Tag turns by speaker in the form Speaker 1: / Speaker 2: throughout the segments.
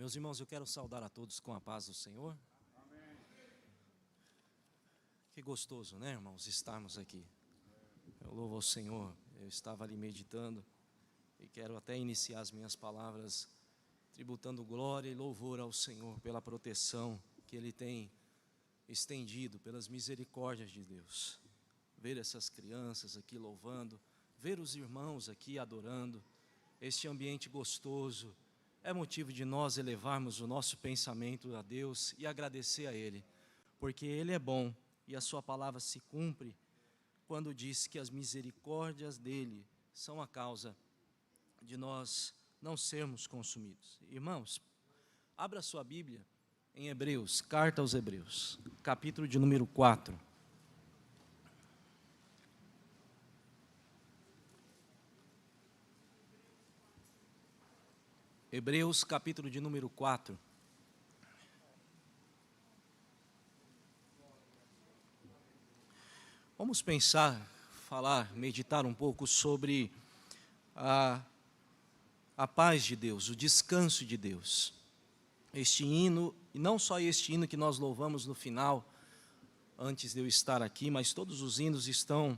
Speaker 1: Meus irmãos, eu quero saudar a todos com a paz do Senhor. Amém. Que gostoso, né, irmãos, estarmos aqui. Eu louvo ao Senhor. Eu estava ali meditando e quero até iniciar as minhas palavras tributando glória e louvor ao Senhor pela proteção que Ele tem estendido, pelas misericórdias de Deus. Ver essas crianças aqui louvando, ver os irmãos aqui adorando, este ambiente gostoso, é motivo de nós elevarmos o nosso pensamento a Deus e agradecer a Ele, porque Ele é bom e a sua palavra se cumpre quando diz que as misericórdias dEle são a causa de nós não sermos consumidos. Irmãos, abra sua Bíblia em Hebreus, carta aos Hebreus, capítulo de número 4. Hebreus, capítulo de número 4. Vamos pensar, falar, meditar um pouco sobre a paz de Deus, o descanso de Deus. Este hino, e não só este hino que nós louvamos no final, antes de eu estar aqui, mas todos os hinos estão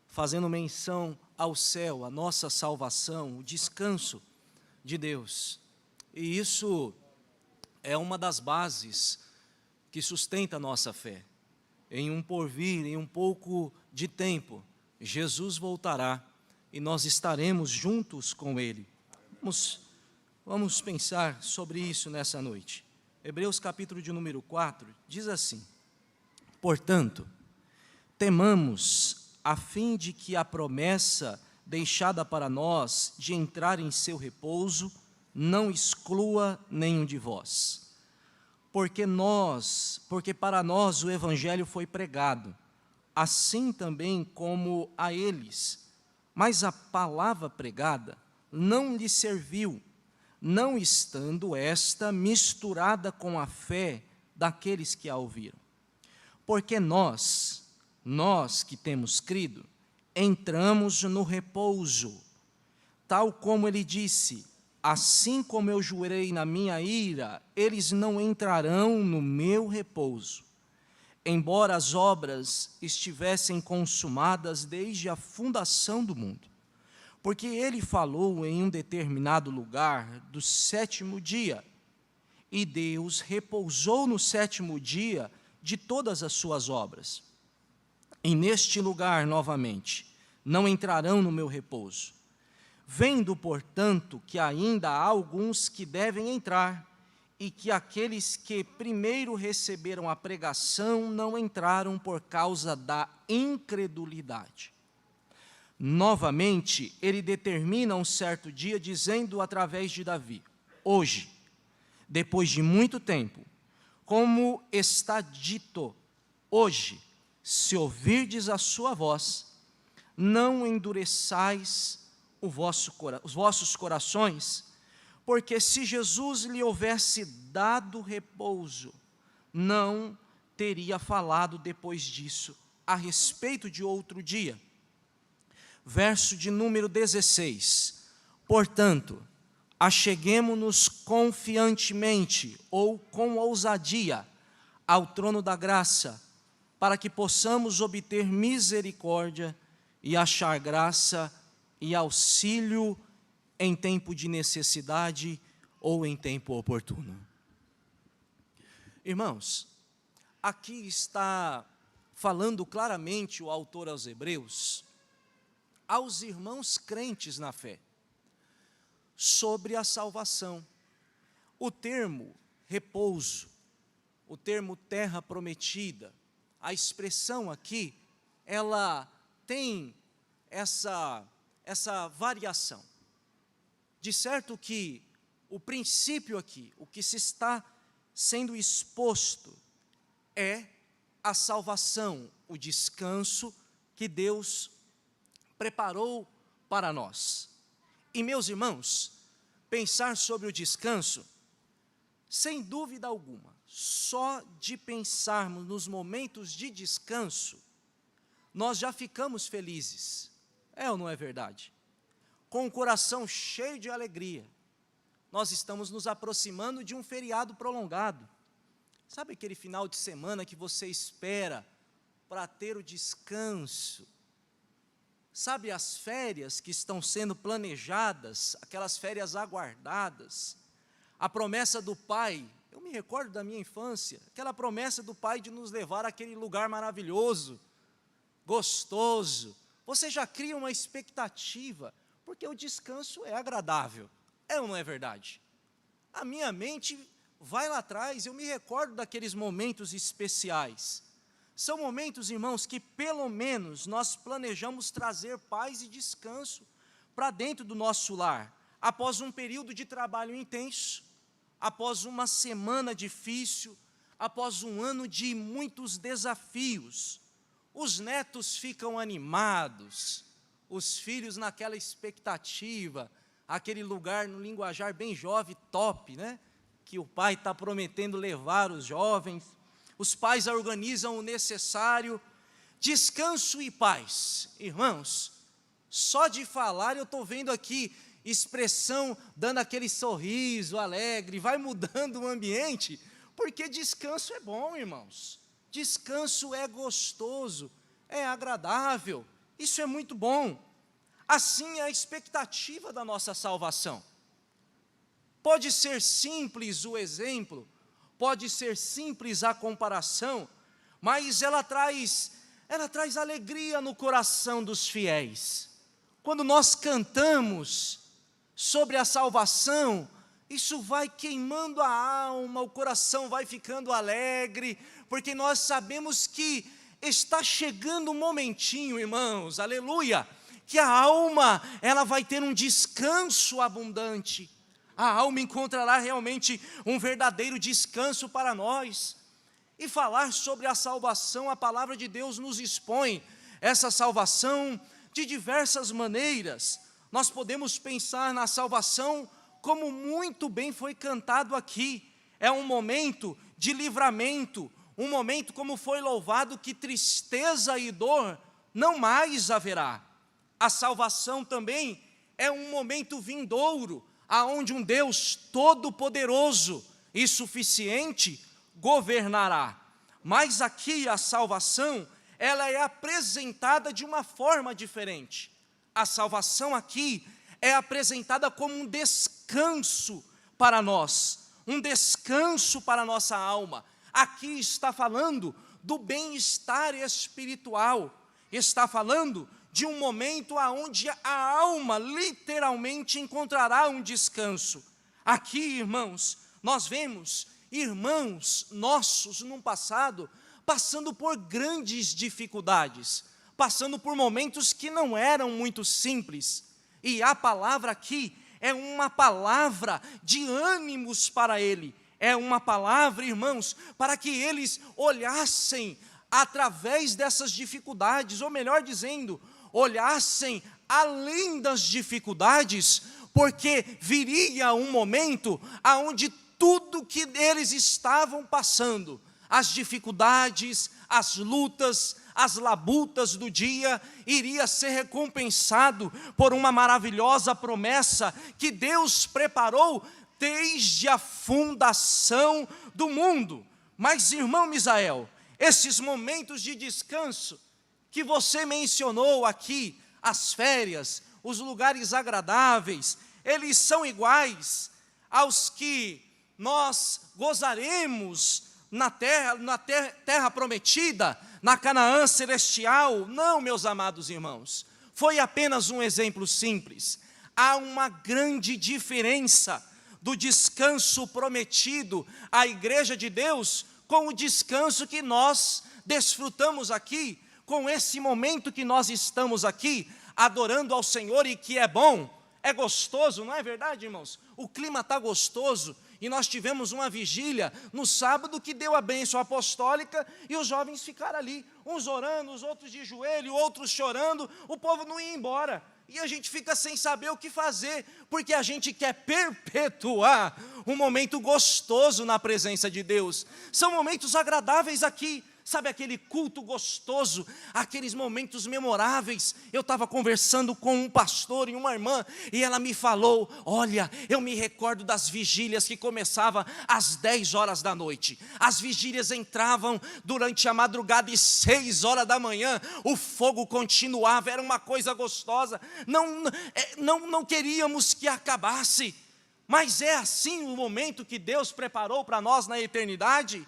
Speaker 1: fazendo menção ao céu, a nossa salvação, o descanso de Deus. E isso é uma das bases que sustenta a nossa fé. Em um porvir, em um pouco de tempo, Jesus voltará e nós estaremos juntos com Ele. Vamos pensar sobre isso nessa noite. Hebreus capítulo de número 4 diz assim: portanto, temamos a fim de que a promessa deixada para nós de entrar em seu repouso não exclua nenhum de vós. Porque para nós o evangelho foi pregado, assim também como a eles, mas a palavra pregada não lhes serviu, não estando esta misturada com a fé daqueles que a ouviram. Porque nós que temos crido, entramos no repouso, tal como ele disse: assim como eu jurei na minha ira, eles não entrarão no meu repouso, embora as obras estivessem consumadas desde a fundação do mundo. Porque ele falou em um determinado lugar do sétimo dia, e Deus repousou no sétimo dia de todas as suas obras. E neste lugar, novamente, não entrarão no meu repouso. Vendo, portanto, que ainda há alguns que devem entrar, e que aqueles que primeiro receberam a pregação não entraram por causa da incredulidade. Novamente, ele determina um certo dia, dizendo através de Davi: hoje, depois de muito tempo, como está dito, hoje, se ouvirdes a sua voz, não endureçais os vossos corações, porque se Jesus lhe houvesse dado repouso, não teria falado depois disso a respeito de outro dia. Verso de número 16, portanto, acheguemo-nos confiantemente, ou com ousadia, ao trono da graça, para que possamos obter misericórdia e achar graça e auxílio em tempo de necessidade ou em tempo oportuno. Irmãos, aqui está falando claramente o autor aos Hebreus, aos irmãos crentes na fé, sobre a salvação. O termo repouso, o termo terra prometida, a expressão aqui, ela tem essa variação. De certo que o princípio aqui, o que se está sendo exposto é a salvação, o descanso que Deus preparou para nós. E, meus irmãos, pensar sobre o descanso, sem dúvida alguma, só de pensarmos nos momentos de descanso, nós já ficamos felizes. É ou não é verdade? Com o coração cheio de alegria, nós estamos nos aproximando de um feriado prolongado. Sabe aquele final de semana que você espera para ter o descanso? Sabe as férias que estão sendo planejadas, aquelas férias aguardadas? A promessa do Pai, eu me recordo da minha infância, aquela promessa do Pai de nos levar àquele lugar maravilhoso, gostoso. Você já cria uma expectativa, porque o descanso é agradável, é ou não é verdade? A minha mente vai lá atrás, eu me recordo daqueles momentos especiais. São momentos, irmãos, que pelo menos nós planejamos trazer paz e descanso para dentro do nosso lar, após um período de trabalho intenso, após uma semana difícil, após um ano de muitos desafios. Os netos ficam animados, os filhos naquela expectativa, aquele lugar no linguajar bem jovem, top, né? Que o pai está prometendo levar os jovens. Os pais organizam o necessário, descanso e paz. Irmãos, só de falar eu estou vendo aqui expressão, dando aquele sorriso alegre, vai mudando o ambiente, porque descanso é bom, irmãos. Descanso é gostoso, é agradável, isso é muito bom. Assim é a expectativa da nossa salvação. Pode ser simples o exemplo, pode ser simples a comparação, mas ela traz alegria no coração dos fiéis. Quando nós cantamos sobre a salvação, isso vai queimando a alma, o coração vai ficando alegre, porque nós sabemos que está chegando um momentinho, irmãos, aleluia, que a alma, ela vai ter um descanso abundante. A alma encontrará realmente um verdadeiro descanso para nós. E falar sobre a salvação, a palavra de Deus nos expõe essa salvação de diversas maneiras. Nós podemos pensar na salvação como muito bem foi cantado aqui. É um momento de livramento, um momento como foi louvado, que tristeza e dor não mais haverá. A salvação também é um momento vindouro, aonde um Deus todo-poderoso e suficiente governará. Mas aqui a salvação, ela é apresentada de uma forma diferente. A salvação aqui é apresentada como um descanso para nós, um descanso para a nossa alma. Aqui está falando do bem-estar espiritual, está falando de um momento onde a alma literalmente encontrará um descanso. Aqui, irmãos, nós vemos irmãos nossos no passado passando por grandes dificuldades, passando por momentos que não eram muito simples. E a palavra aqui é uma palavra de ânimos para ele, é uma palavra, irmãos, para que eles olhassem através dessas dificuldades, ou melhor dizendo, olhassem além das dificuldades, porque viria um momento onde tudo que eles estavam passando, as dificuldades, as lutas, as labutas do dia, iria ser recompensado por uma maravilhosa promessa que Deus preparou desde a fundação do mundo. Mas, irmão Misael, esses momentos de descanso que você mencionou aqui, as férias, os lugares agradáveis, eles são iguais aos que nós gozaremos na terra prometida, na Canaã celestial? Não, meus amados irmãos, foi apenas um exemplo simples. Há uma grande diferença do descanso prometido à igreja de Deus com o descanso que nós desfrutamos aqui, com esse momento que nós estamos aqui, adorando ao Senhor, e que é bom, é gostoso, não é verdade, irmãos? O clima está gostoso, e nós tivemos uma vigília no sábado que deu a bênção apostólica, e os jovens ficaram ali, uns orando, os outros de joelho, outros chorando, o povo não ia embora, e a gente fica sem saber o que fazer, porque a gente quer perpetuar um momento gostoso na presença de Deus. São momentos agradáveis aqui, Sabe aquele culto gostoso, aqueles momentos memoráveis? Eu estava conversando com um pastor e uma irmã, e ela me falou, olha, eu me recordo das vigílias que começavam às 10 horas da noite. As vigílias entravam durante a madrugada e 6 horas da manhã, o fogo continuava, era uma coisa gostosa. Não queríamos que acabasse, mas é assim o momento que Deus preparou para nós na eternidade?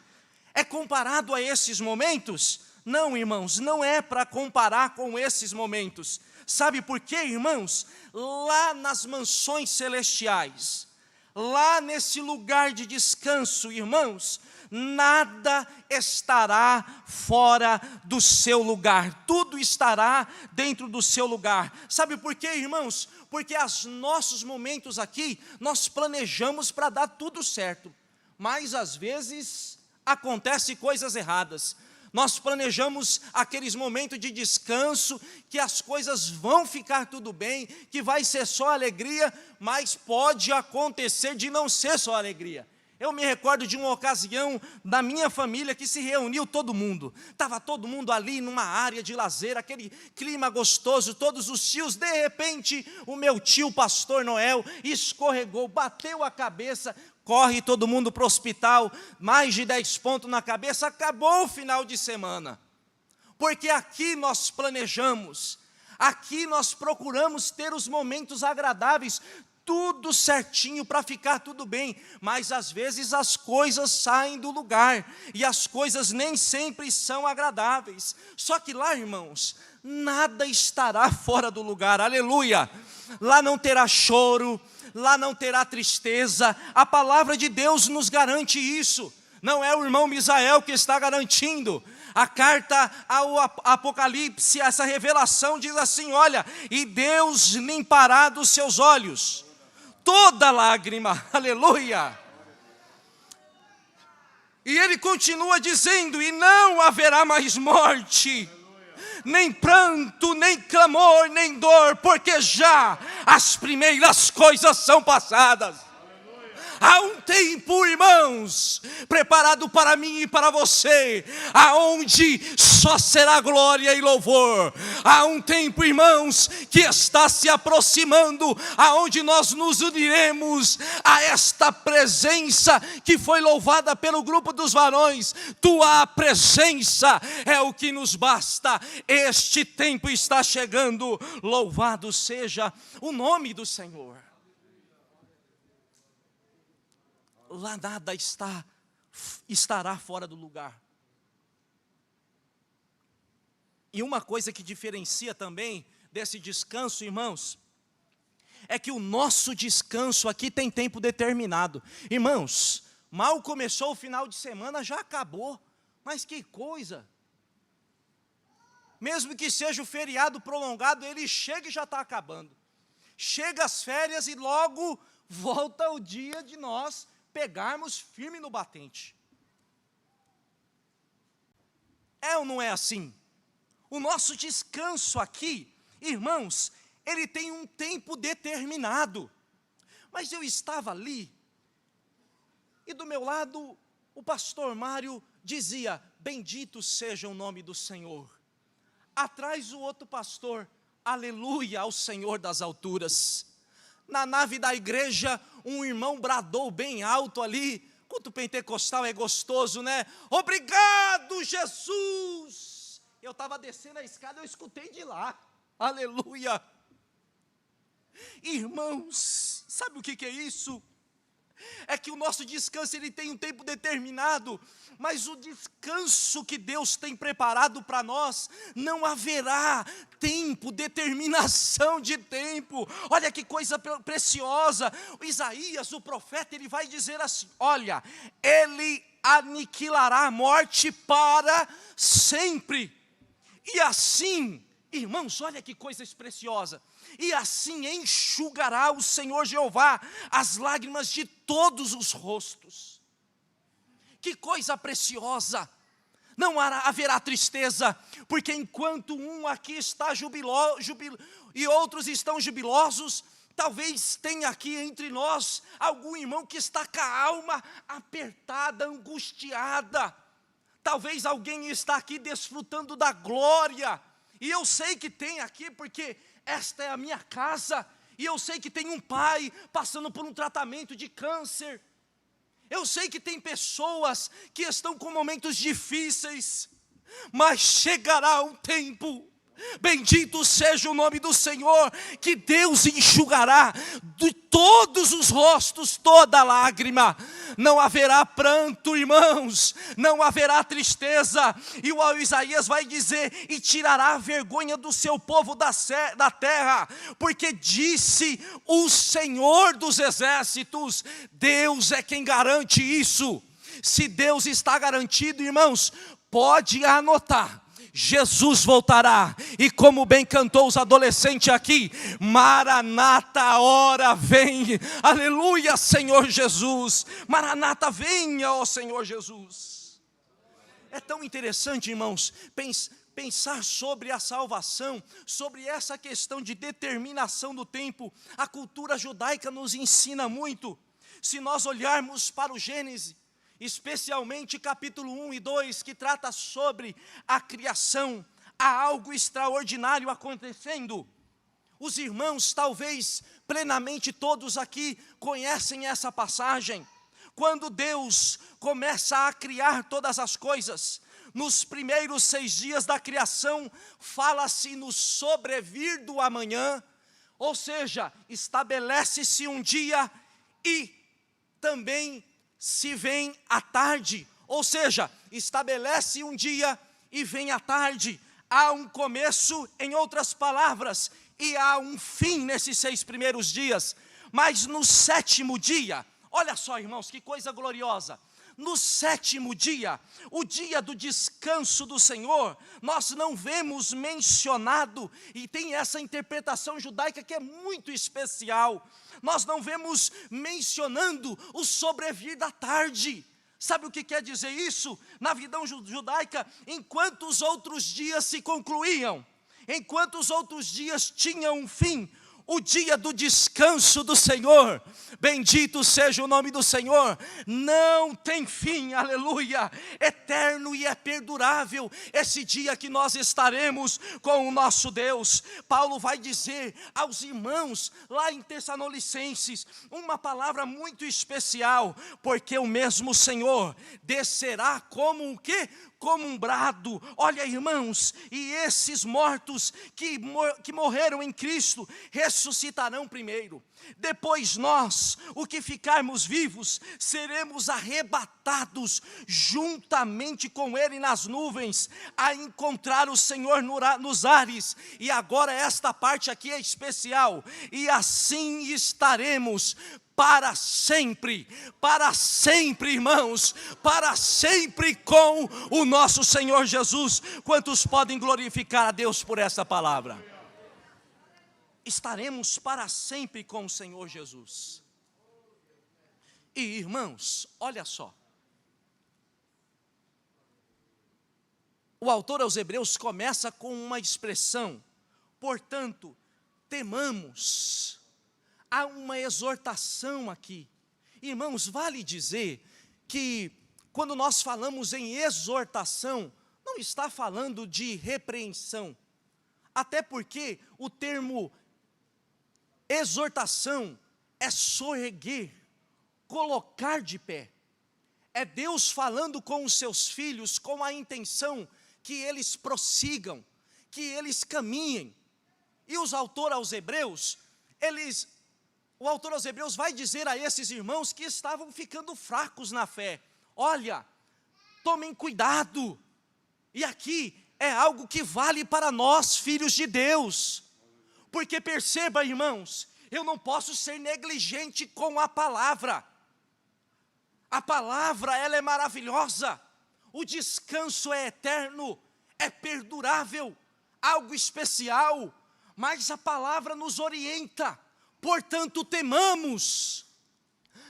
Speaker 1: É comparado a esses momentos? Não, irmãos, não é para comparar com esses momentos. Sabe por quê, irmãos? Lá nas mansões celestiais, lá nesse lugar de descanso, irmãos, nada estará fora do seu lugar, tudo estará dentro do seu lugar. Sabe por quê, irmãos? Porque os nossos momentos aqui, nós planejamos para dar tudo certo, mas às vezes acontecem coisas erradas. Nós planejamos aqueles momentos de descanso, que as coisas vão ficar tudo bem, que vai ser só alegria, mas pode acontecer de não ser só alegria. Eu me recordo de uma ocasião da minha família que se reuniu todo mundo. Estava todo mundo ali numa área de lazer, aquele clima gostoso, todos os tios. De repente, o meu tio, pastor Noel, escorregou, bateu a cabeça, corre todo mundo para o hospital, mais de 10 pontos na cabeça, acabou o final de semana. Porque aqui nós planejamos, aqui nós procuramos ter os momentos agradáveis, tudo certinho para ficar tudo bem, mas às vezes as coisas saem do lugar, e as coisas nem sempre são agradáveis. Só que lá, irmãos, nada estará fora do lugar, aleluia. Lá não terá choro, lá não terá tristeza, a palavra de Deus nos garante isso. Não é o irmão Misael que está garantindo. A carta ao Apocalipse, essa revelação diz assim, olha, e Deus limpará dos seus olhos toda lágrima, aleluia. E ele continua dizendo, e não haverá mais morte, nem pranto, nem clamor, nem dor, porque já as primeiras coisas são passadas. Há um tempo, irmãos, preparado para mim e para você, aonde só será glória e louvor. Há um tempo, irmãos, que está se aproximando, aonde nós nos uniremos a esta presença que foi louvada pelo grupo dos varões. Tua presença é o que nos basta. Este tempo está chegando. Louvado seja o nome do Senhor. Lá nada estará fora do lugar. E uma coisa que diferencia também desse descanso, irmãos, é que o nosso descanso aqui tem tempo determinado. Irmãos, mal começou o final de semana, já acabou. Mas que coisa! Mesmo que seja o feriado prolongado, ele chega e já está acabando. Chega as férias e logo volta o dia de nós pegarmos firme no batente. É ou não é assim? O nosso descanso aqui, irmãos, ele tem um tempo determinado. Mas eu estava ali, e do meu lado, o pastor Mário dizia, bendito seja o nome do Senhor. Atrás o outro pastor, aleluia ao Senhor das alturas. Na nave da igreja, um irmão bradou bem alto ali. Culto pentecostal é gostoso, né? Obrigado, Jesus! Eu estava descendo a escada, eu escutei de lá. Aleluia! Irmãos, sabe o que é isso? É que o nosso descanso ele tem um tempo determinado, mas o descanso que Deus tem preparado para nós, não haverá tempo, determinação de tempo. Olha que coisa preciosa. O Isaías, o profeta, ele vai dizer assim, olha, ele aniquilará a morte para sempre. E assim, irmãos, olha que coisa preciosa. E assim enxugará o Senhor Jeová as lágrimas de todos os rostos. Que coisa preciosa! Não haverá tristeza, porque enquanto um aqui está e outros estão jubilosos, talvez tenha aqui entre nós algum irmão que está com a alma apertada, angustiada. Talvez alguém está aqui desfrutando da glória, e eu sei que tem aqui, porque esta é a minha casa, e eu sei que tem um pai passando por um tratamento de câncer, eu sei que tem pessoas que estão com momentos difíceis, mas chegará um tempo, bendito seja o nome do Senhor, que Deus enxugará de todos os rostos toda lágrima, não haverá pranto, irmãos, não haverá tristeza, e o Isaías vai dizer, e tirará a vergonha do seu povo da terra, porque disse o Senhor dos exércitos. Deus é quem garante isso. Se Deus está garantido, irmãos, pode anotar, Jesus voltará, e como bem cantou os adolescentes aqui, Maranata, a hora vem, aleluia Senhor Jesus, Maranata venha, ó Senhor Jesus. É tão interessante, irmãos, pensar sobre a salvação, sobre essa questão de determinação do tempo. A cultura judaica nos ensina muito. Se nós olharmos para o Gênesis, especialmente capítulo 1 e 2, que trata sobre a criação, há algo extraordinário acontecendo. Os irmãos, talvez plenamente todos aqui, conhecem essa passagem. Quando Deus começa a criar todas as coisas, nos primeiros 6 dias da criação, fala-se no sobrevir do amanhã, ou seja, estabelece-se um dia e também se vem à tarde, ou seja, estabelece um dia e vem à tarde. Há um começo, em outras palavras, e há um fim nesses 6 primeiros dias. Mas no 7º dia, olha só, irmãos, que coisa gloriosa. No 7º dia, o dia do descanso do Senhor, nós não vemos mencionado, e tem essa interpretação judaica que é muito especial, nós não vemos mencionando o sobrevir da tarde. Sabe o que quer dizer isso? Na visão judaica, enquanto os outros dias se concluíam, enquanto os outros dias tinham um fim, o dia do descanso do Senhor, bendito seja o nome do Senhor, não tem fim, aleluia, eterno e é perdurável, esse dia que nós estaremos com o nosso Deus. Paulo vai dizer aos irmãos, lá em Tessalonicenses, uma palavra muito especial, porque o mesmo Senhor descerá como o quê? Como um brado. Olha, irmãos, e esses mortos que morreram em Cristo, ressuscitarão primeiro. Depois nós, o que ficarmos vivos, seremos arrebatados juntamente com Ele nas nuvens, a encontrar o Senhor nos ares. E agora esta parte aqui é especial, e assim estaremos para sempre, irmãos, para sempre com o nosso Senhor Jesus. Quantos podem glorificar a Deus por essa palavra? Estaremos para sempre com o Senhor Jesus. E irmãos, olha só, o autor aos Hebreus começa com uma expressão, portanto, temamos. Há uma exortação aqui. Irmãos, vale dizer que quando nós falamos em exortação, não está falando de repreensão. Até porque o termo exortação é soerguer, colocar de pé. É Deus falando com os seus filhos com a intenção que eles prossigam, que eles caminhem. E o autor aos Hebreus vai dizer a esses irmãos que estavam ficando fracos na fé, olha, tomem cuidado. E aqui é algo que vale para nós, filhos de Deus, porque perceba, irmãos, eu não posso ser negligente com a palavra. A palavra, ela é maravilhosa, o descanso é eterno, é perdurável, algo especial, mas a palavra nos orienta. Portanto, temamos,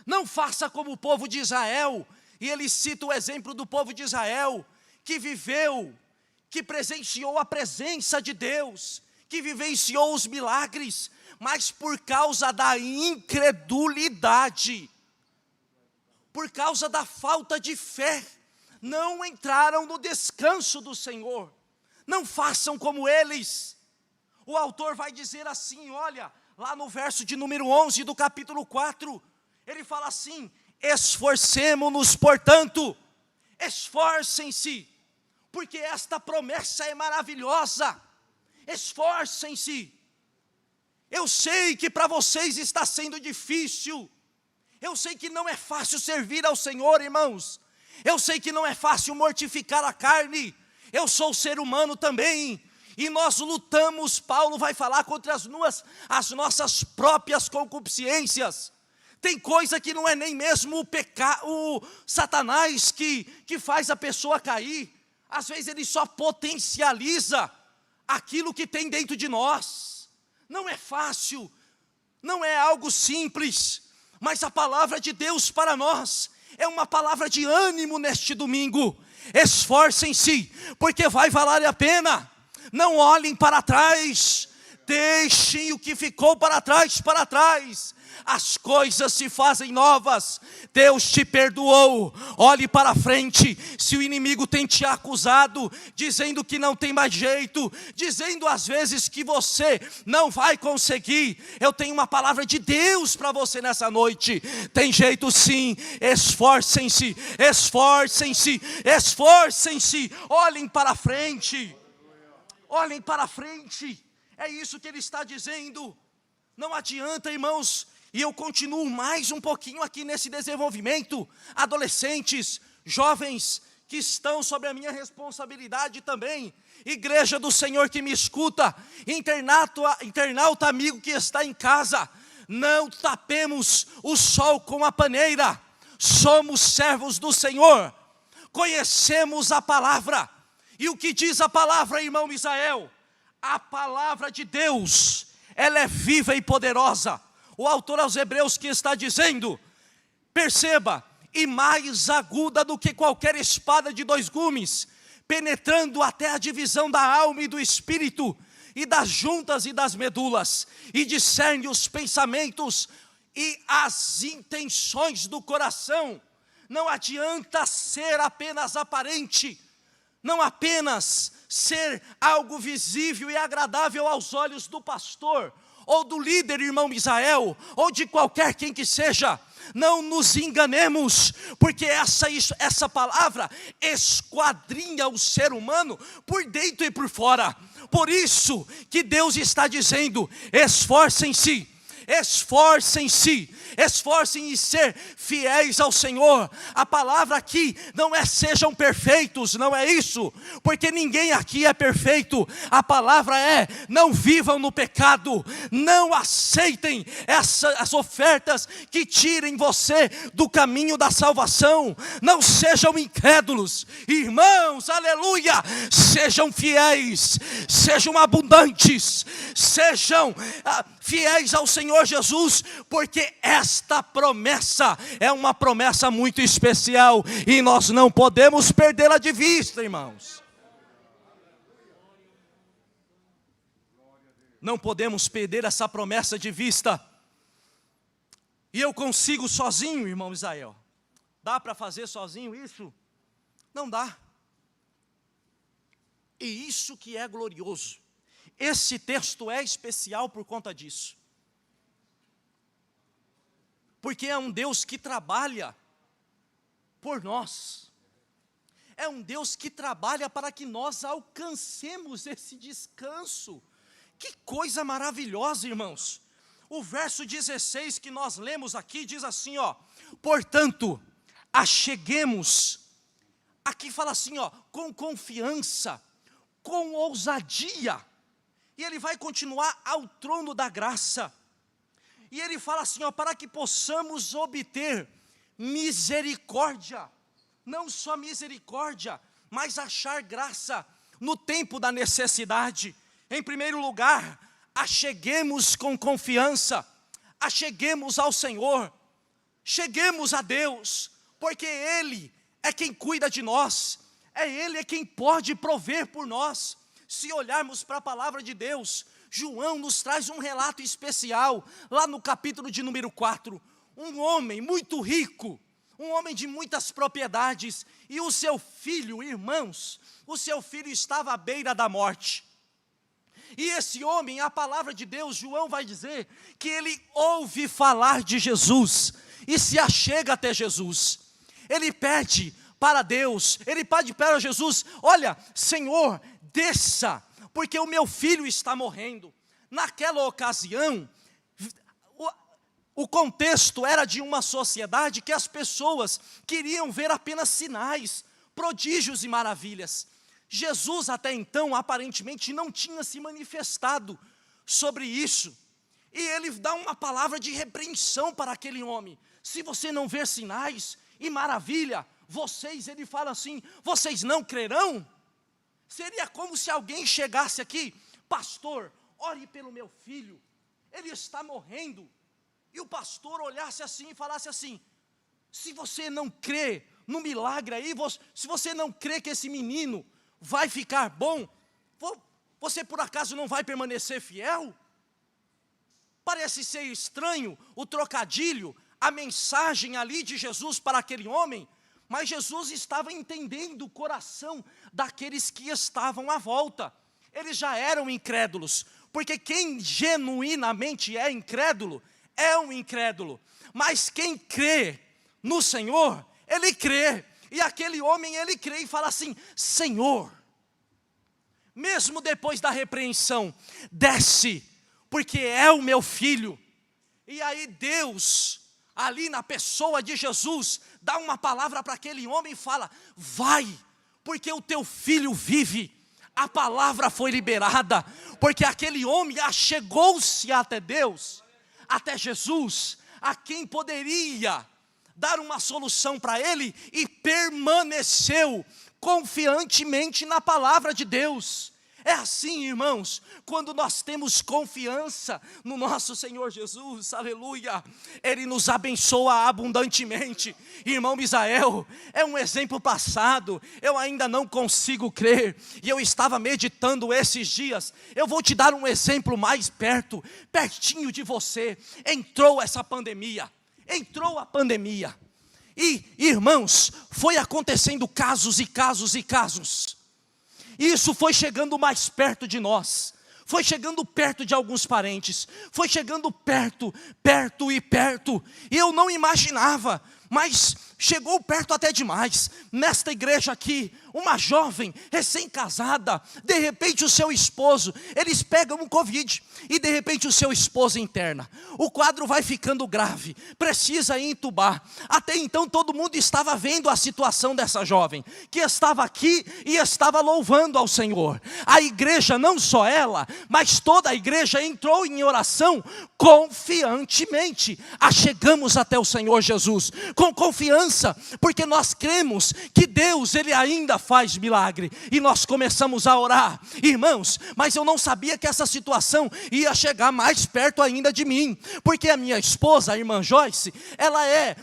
Speaker 1: não faça como o povo de Israel, e ele cita o exemplo do povo de Israel, que viveu, que presenciou a presença de Deus, que vivenciou os milagres, mas por causa da incredulidade, por causa da falta de fé, não entraram no descanso do Senhor. Não façam como eles. O autor vai dizer assim, olha, lá no verso de número 11 do capítulo 4, ele fala assim: esforcemo-nos, portanto, esforcem-se, porque esta promessa é maravilhosa, esforcem-se. Eu sei que para vocês está sendo difícil, eu sei que não é fácil servir ao Senhor, irmãos, eu sei que não é fácil mortificar a carne, eu sou ser humano também, e nós lutamos. Paulo vai falar contra as nossas próprias concupiscências. Tem coisa que não é nem mesmo o Satanás que faz a pessoa cair. Às vezes ele só potencializa aquilo que tem dentro de nós. Não é fácil, não é algo simples, mas a palavra de Deus para nós é uma palavra de ânimo neste domingo. Esforcem-se, porque vai valer a pena. Não olhem para trás, deixem o que ficou para trás, para trás. As coisas se fazem novas. Deus te perdoou. Olhe para frente. Se o inimigo tem te acusado, dizendo que não tem mais jeito, dizendo às vezes que você não vai conseguir, eu tenho uma palavra de Deus para você nessa noite. Tem jeito sim. Esforcem-se, esforcem-se, esforcem-se. Olhem para frente. Olhem para frente. É isso que ele está dizendo. Não adianta, irmãos. E eu continuo mais um pouquinho aqui nesse desenvolvimento. Adolescentes, jovens que estão sob a minha responsabilidade também. Igreja do Senhor que me escuta. Internauta amigo que está em casa. Não tapemos o sol com a paneira. Somos servos do Senhor. Conhecemos a palavra. E o que diz a palavra, irmão Misael? A palavra de Deus, ela é viva e poderosa. O autor aos Hebreus que está dizendo, perceba, e mais aguda do que qualquer espada de 2 gumes, penetrando até a divisão da alma e do espírito, e das juntas e das medulas, e discerne os pensamentos e as intenções do coração. Não adianta ser apenas aparente, não apenas ser algo visível e agradável aos olhos do pastor, ou do líder, irmão Misael, ou de qualquer quem que seja. Não nos enganemos, porque essa palavra esquadrinha o ser humano por dentro e por fora. Por isso que Deus está dizendo, esforcem-se. Esforcem-se, esforcem em ser fiéis ao Senhor. A palavra aqui não é sejam perfeitos, não é isso, porque ninguém aqui é perfeito. A palavra é, não vivam no pecado, não aceitem as ofertas que tirem você do caminho da salvação. Não sejam incrédulos, irmãos, aleluia. Sejam fiéis, sejam abundantes, sejam fiéis ao Senhor Jesus, porque esta promessa é uma promessa muito especial e nós não podemos perdê-la de vista, irmãos. Não podemos perder essa promessa de vista. E eu consigo sozinho, irmão Israel? Dá para fazer sozinho isso? Não dá. E isso que é glorioso. Esse texto é especial por conta disso. Porque é um Deus que trabalha por nós. É um Deus que trabalha para que nós alcancemos esse descanso. Que coisa maravilhosa, irmãos. O verso 16 que nós lemos aqui diz assim, ó: portanto, acheguemos. Aqui fala assim, ó, com confiança, com ousadia. E ele vai continuar ao trono da graça. E ele fala assim, ó, para que possamos obter misericórdia. Não só misericórdia, mas achar graça no tempo da necessidade. Em primeiro lugar, acheguemos com confiança. Acheguemos ao Senhor. Cheguemos a Deus, porque Ele é quem cuida de nós. Ele é quem pode prover por nós. Se olharmos para a palavra de Deus, João nos traz um relato especial, lá no capítulo de número 4, um homem muito rico, um homem de muitas propriedades, e o seu filho, irmãos, o seu filho estava à beira da morte. E esse homem, a palavra de Deus, João vai dizer, que ele ouve falar de Jesus, e se achega até Jesus. Ele pede para Deus, ele pede para Jesus, olha, Senhor, desça, porque o meu filho está morrendo. Naquela ocasião, o contexto era de uma sociedade que as pessoas queriam ver apenas sinais, prodígios e maravilhas. Jesus até então aparentemente não tinha se manifestado sobre isso. E ele dá uma palavra de repreensão para aquele homem. Se você não ver sinais e maravilha, ele fala assim, vocês não crerão? Seria como se alguém chegasse aqui, pastor, ore pelo meu filho, ele está morrendo. E o pastor olhasse assim e falasse assim, se você não crê no milagre aí, se você não crê que esse menino vai ficar bom, você por acaso não vai permanecer fiel? Parece ser estranho o trocadilho, a mensagem ali de Jesus para aquele homem, mas Jesus estava entendendo o coração daqueles que estavam à volta. Eles já eram incrédulos, porque quem genuinamente é incrédulo, é um incrédulo, mas quem crê no Senhor, ele crê, e aquele homem ele crê e fala assim, Senhor, mesmo depois da repreensão, desce, porque é o meu filho. E aí Deus, ali na pessoa de Jesus, dá uma palavra para aquele homem e fala, vai, porque o teu filho vive. A palavra foi liberada, porque aquele homem achegou-se até Deus, até Jesus, a quem poderia dar uma solução para ele, e permaneceu confiantemente na palavra de Deus. É assim, irmãos, quando nós temos confiança no nosso Senhor Jesus, aleluia, Ele nos abençoa abundantemente. Irmão Misael, é um exemplo passado, eu ainda não consigo crer, e eu estava meditando esses dias, eu vou te dar um exemplo mais pertinho de você. Entrou essa pandemia, entrou a pandemia, e irmãos, foi acontecendo casos e casos e casos, e isso foi chegando mais perto de nós, foi chegando perto de alguns parentes, foi chegando perto, e eu não imaginava, mas chegou perto até demais. Nesta igreja aqui, uma jovem recém-casada, de repente o seu esposo, eles pegam um Covid, e de repente o seu esposo interna. O quadro vai ficando grave, precisa entubar. Até então todo mundo estava vendo a situação dessa jovem, que estava aqui e estava louvando ao Senhor. A igreja, não só ela, mas toda a igreja entrou em oração confiantemente. Achegamos até o Senhor Jesus, com confiança, porque nós cremos que Deus, Ele ainda faz milagre, e nós começamos a orar, irmãos, mas eu não sabia que essa situação ia chegar mais perto ainda de mim, porque a minha esposa, a irmã Joyce, ela é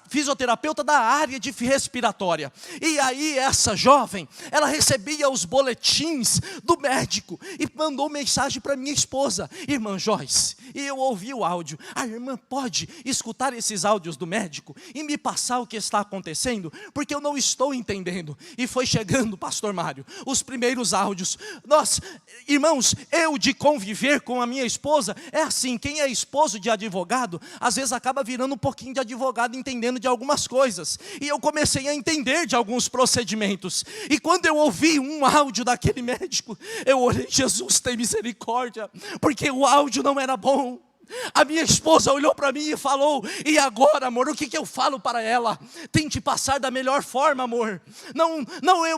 Speaker 1: fisioterapeuta da área de respiratória, e aí essa jovem, ela recebia os boletins do médico, e mandou mensagem para minha esposa, irmã Joyce, e eu ouvi o áudio, a irmã pode escutar esses áudios do médico, e me passar o que está acontecendo, porque eu não estou entendendo. E foi chegando, pastor Mário, os primeiros áudios. Nós, irmãos, eu de conviver com a minha esposa, é assim, quem é esposo de advogado, às vezes acaba virando um pouquinho de advogado, entendendo de algumas coisas, e eu comecei a entender de alguns procedimentos, e quando eu ouvi um áudio daquele médico, eu orei, Jesus tem misericórdia, porque o áudio não era bom. A minha esposa olhou para mim e falou, e agora, amor, o que eu falo para ela? Tente passar da melhor forma, amor, não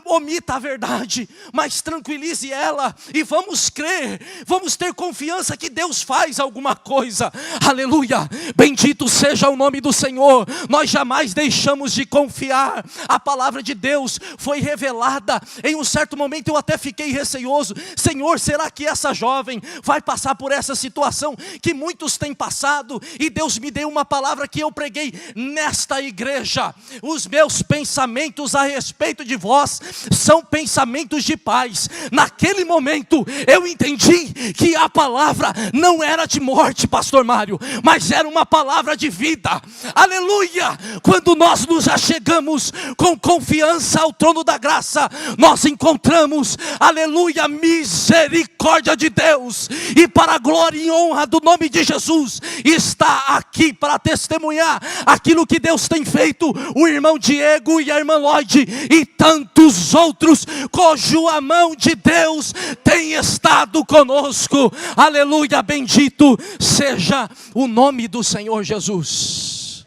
Speaker 1: omita a verdade, mas tranquilize ela, e vamos crer, vamos ter confiança que Deus faz alguma coisa, aleluia, bendito seja o nome do Senhor. Nós jamais deixamos de confiar, a palavra de Deus foi revelada. Em um certo momento eu até fiquei receoso, Senhor, será que essa jovem vai passar por essa situação que muitos muitos têm passado, e Deus me deu uma palavra que eu preguei nesta igreja. Os meus pensamentos a respeito de vós são pensamentos de paz. Naquele momento eu entendi que a palavra não era de morte, pastor Mário, mas era uma palavra de vida. Aleluia! Quando nós nos achegamos com confiança ao trono da graça, nós encontramos, aleluia, misericórdia de Deus. E para a glória e honra do nome de Jesus, está aqui para testemunhar aquilo que Deus tem feito, o irmão Diego e a irmã Lloyd e tantos outros, cujo a mão de Deus tem estado conosco. Aleluia, bendito seja o nome do Senhor Jesus.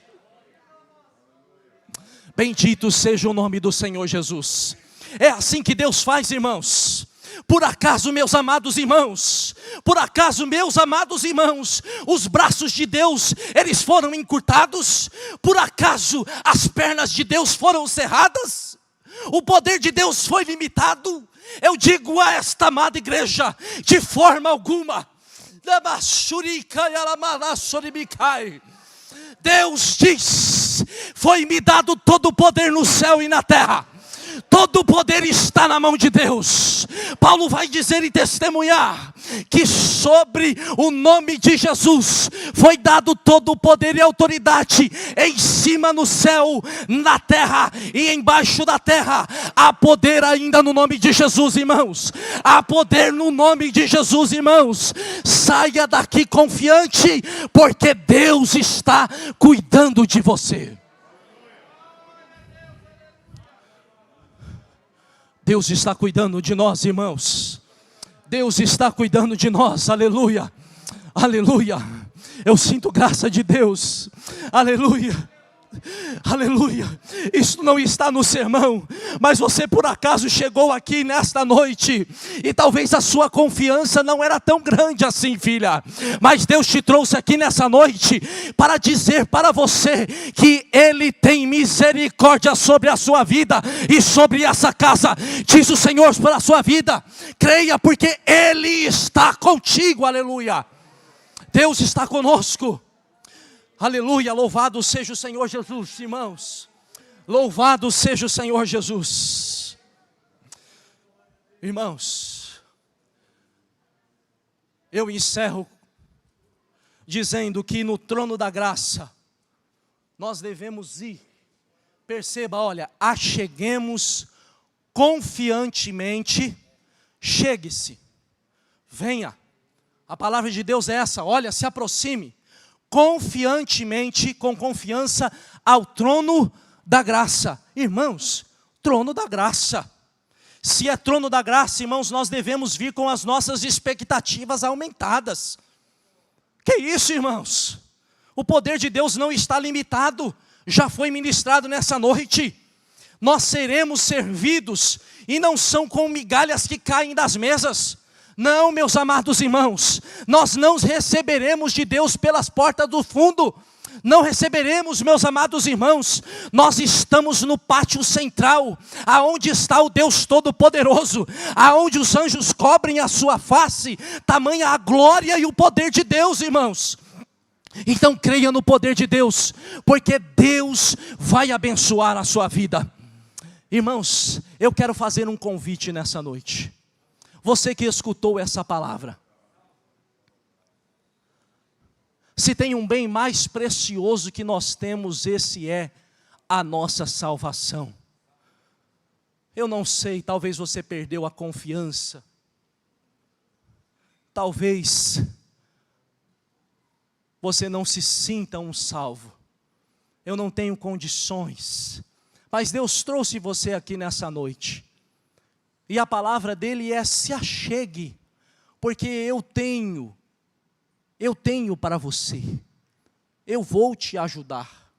Speaker 1: Bendito seja o nome do Senhor Jesus. É assim que Deus faz, irmãos. Por acaso, meus amados irmãos, os braços de Deus, eles foram encurtados? Por acaso as pernas de Deus foram cerradas? O poder de Deus foi limitado? Eu digo a esta amada igreja, de forma alguma. Deus diz: foi-me dado todo o poder no céu e na terra. Todo o poder está na mão de Deus. Paulo vai dizer e testemunhar que sobre o nome de Jesus foi dado todo o poder e autoridade, em cima no céu, na terra e embaixo da terra. Há poder ainda no nome de Jesus, irmãos. Há poder no nome de Jesus, irmãos. Saia daqui confiante, porque Deus está cuidando de você. Deus está cuidando de nós, irmãos. Deus está cuidando de nós, aleluia, aleluia. Eu sinto graça de Deus, aleluia. Aleluia, isso não está no sermão, mas você por acaso chegou aqui nesta noite, e talvez a sua confiança não era tão grande assim, filha, mas Deus te trouxe aqui nessa noite, para dizer para você, que Ele tem misericórdia sobre a sua vida, e sobre essa casa, diz o Senhor para a sua vida. Creia, porque Ele está contigo, aleluia. Deus está conosco. Aleluia, louvado seja o Senhor Jesus, irmãos. Louvado seja o Senhor Jesus. Irmãos, eu encerro dizendo que no trono da graça nós devemos ir. Perceba, olha, acheguemos confiantemente, chegue-se, venha. A palavra de Deus é essa, olha, se aproxime. Confiantemente, com confiança, ao trono da graça. Irmãos, trono da graça. Se é trono da graça, irmãos, nós devemos vir com as nossas expectativas aumentadas. Que isso, irmãos? O poder de Deus não está limitado. Já foi ministrado nessa noite. Nós seremos servidos, e não são com migalhas que caem das mesas. Não, meus amados irmãos, nós não receberemos de Deus pelas portas do fundo. Não receberemos, meus amados irmãos. Nós estamos no pátio central, aonde está o Deus Todo-Poderoso, aonde os anjos cobrem a sua face, tamanha a glória e o poder de Deus, irmãos. Então creia no poder de Deus, porque Deus vai abençoar a sua vida. Irmãos, eu quero fazer um convite nessa noite. Você que escutou essa palavra, se tem um bem mais precioso que nós temos, esse é a nossa salvação. Eu não sei, talvez você perdeu a confiança, talvez você não se sinta um salvo. Eu não tenho condições, mas Deus trouxe você aqui nessa noite. E a palavra dele é: se achegue, porque eu tenho para você, eu vou te ajudar.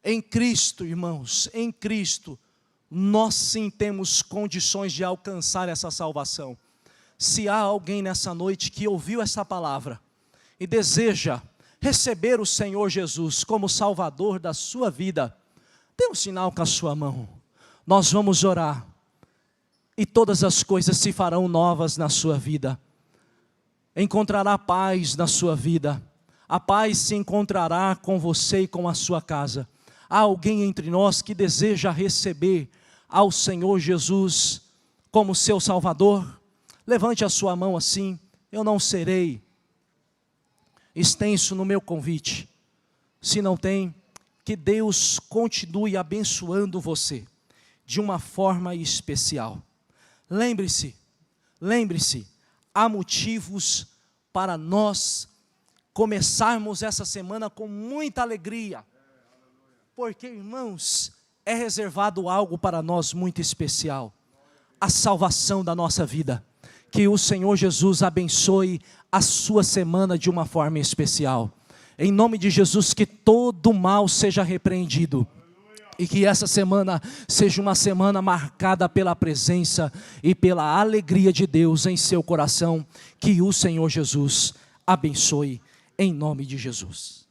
Speaker 1: Em Cristo, irmãos, em Cristo, nós sim temos condições de alcançar essa salvação. Se há alguém nessa noite que ouviu essa palavra e deseja receber o Senhor Jesus como Salvador da sua vida, dê um sinal com a sua mão. Nós vamos orar. E todas as coisas se farão novas na sua vida. Encontrará paz na sua vida. A paz se encontrará com você e com a sua casa. Há alguém entre nós que deseja receber ao Senhor Jesus como seu Salvador? Levante a sua mão assim. Eu não serei extenso no meu convite. Se não tem, que Deus continue abençoando você de uma forma especial. Lembre-se, há motivos para nós começarmos essa semana com muita alegria, porque, irmãos, é reservado algo para nós muito especial, a salvação da nossa vida. Que o Senhor Jesus abençoe a sua semana de uma forma especial. Em nome de Jesus, que todo mal seja repreendido. E que essa semana seja uma semana marcada pela presença e pela alegria de Deus em seu coração. Que o Senhor Jesus abençoe em nome de Jesus.